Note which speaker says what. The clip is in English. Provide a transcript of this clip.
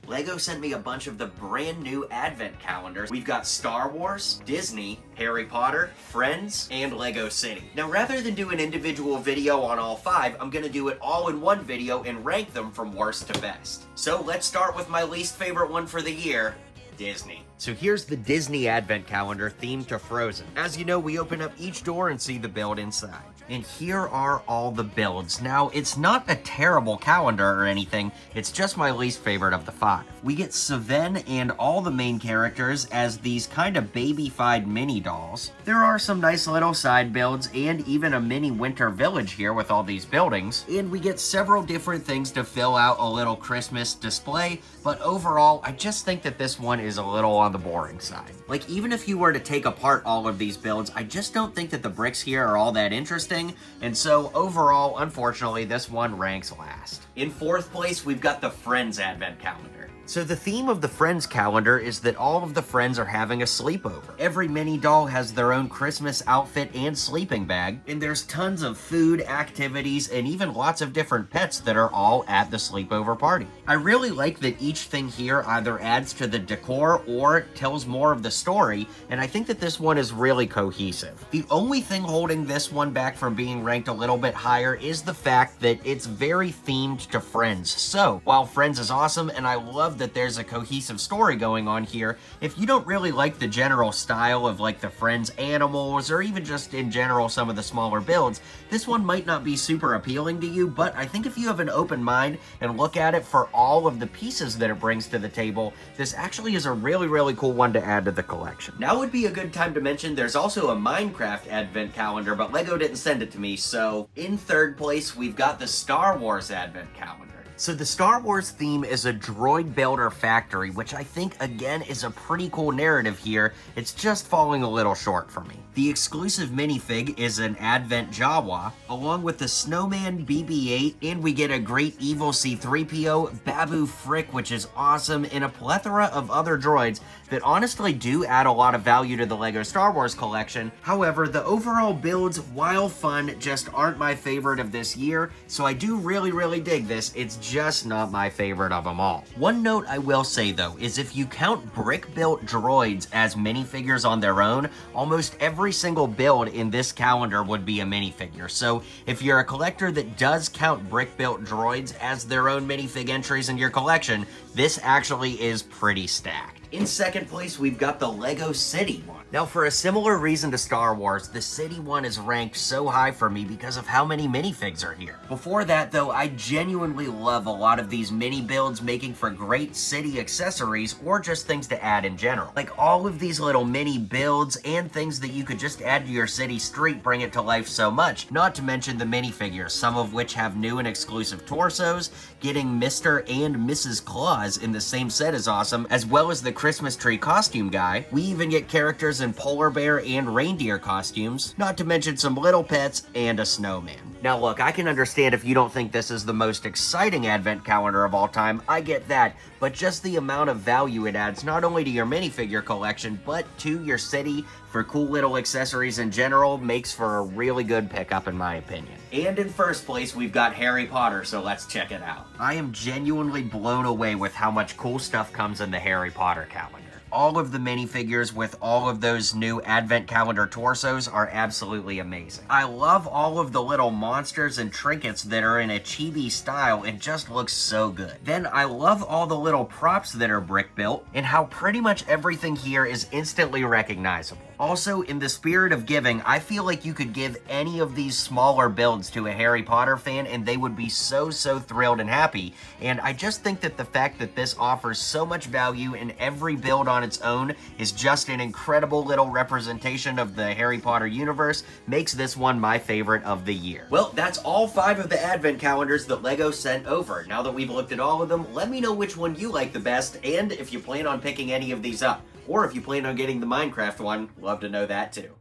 Speaker 1: LEGO sent me a bunch of the brand new advent calendars. We've got Star Wars, Disney, Harry Potter, Friends, and LEGO City. Now, rather than do an individual video on all 5, I'm gonna do it all in one video and rank them from worst to best. So let's start with my least favorite one for the year, Disney. So here's the Disney Advent Calendar themed to Frozen. As you know, we open up each door and see the build inside. And here are all the builds. Now, it's not a terrible calendar or anything, it's just my least favorite of the 5. We get Sven and all the main characters as these kind of baby-fied mini dolls. There are some nice little side builds and even a mini winter village here with all these buildings. And we get several different things to fill out a little Christmas display, but overall, I just think that this one is a little on the boring side. Like, even if you were to take apart all of these builds, I just don't think that the bricks here are all that interesting. And so overall, unfortunately, this one ranks last. In 4th place, we've got the Friends Advent Calendar. So the theme of the Friends calendar is that all of the friends are having a sleepover. Every mini doll has their own Christmas outfit and sleeping bag, and there's tons of food, activities, and even lots of different pets that are all at the sleepover party. I really like that each thing here either adds to the decor or tells more of the story, and I think that this one is really cohesive. The only thing holding this one back from being ranked a little bit higher is the fact that it's very themed to Friends. So, while Friends is awesome, and I love that there's a cohesive story going on here, if you don't really like the general style of like the Friends animals, or even just in general some of the smaller builds, this one might not be super appealing to you, but I think if you have an open mind and look at it for all of the pieces that it brings to the table, this actually is a really cool one to add to the collection. Now would be a good time to mention there's also a Minecraft Advent Calendar, but LEGO didn't send it to me, so in 3rd place we've got the Star Wars Advent Calendar. So the Star Wars theme is a droid builder factory, which I think, again, is a pretty cool narrative here. It's just falling a little short for me. The exclusive minifig is an Advent Jawa, along with the Snowman BB-8, and we get a Great Evil C-3PO, Babu Frick, which is awesome, and a plethora of other droids that honestly do add a lot of value to the LEGO Star Wars collection. However, the overall builds, while fun, just aren't my favorite of this year, so I do really dig this. It's just not my favorite of them all. One note I will say though is if you count brick-built droids as minifigures on their own, almost every single build in this calendar would be a minifigure. So if you're a collector that does count brick-built droids as their own minifig entries in your collection, this actually is pretty stacked. In 2nd place, we've got the LEGO City one. Now, for a similar reason to Star Wars, the City one is ranked so high for me because of how many minifigs are here. Before that, though, I genuinely love a lot of these mini builds, making for great city accessories or just things to add in general. Like all of these little mini builds and things that you could just add to your city street bring it to life so much. Not to mention the minifigures, some of which have new and exclusive torsos. Getting Mr. and Mrs. Claus in the same set is awesome, as well as the Christmas tree costume guy. We even get characters in polar bear and reindeer costumes, not to mention some little pets and a snowman. Now look, I can understand if you don't think this is the most exciting advent calendar of all time, I get that, but just the amount of value it adds not only to your minifigure collection, but to your city for cool little accessories in general makes for a really good pickup in my opinion. And in 1st place, we've got Harry Potter, so let's check it out. I am genuinely blown away with how much cool stuff comes in the Harry Potter calendar. All of the minifigures with all of those new advent calendar torsos are absolutely amazing. I love all of the little monsters and trinkets that are in a chibi style. It just looks so good. Then I love all the little props that are brick built and how pretty much everything here is instantly recognizable. Also, in the spirit of giving, I feel like you could give any of these smaller builds to a Harry Potter fan and they would be so thrilled and happy. And I just think that the fact that this offers so much value in every build on its own is just an incredible little representation of the Harry Potter universe, makes this one my favorite of the year. Well, that's all 5 of the advent calendars that LEGO sent over. Now that we've looked at all of them, let me know which one you like the best and if you plan on picking any of these up. Or if you plan on getting the Minecraft one, love to know that too.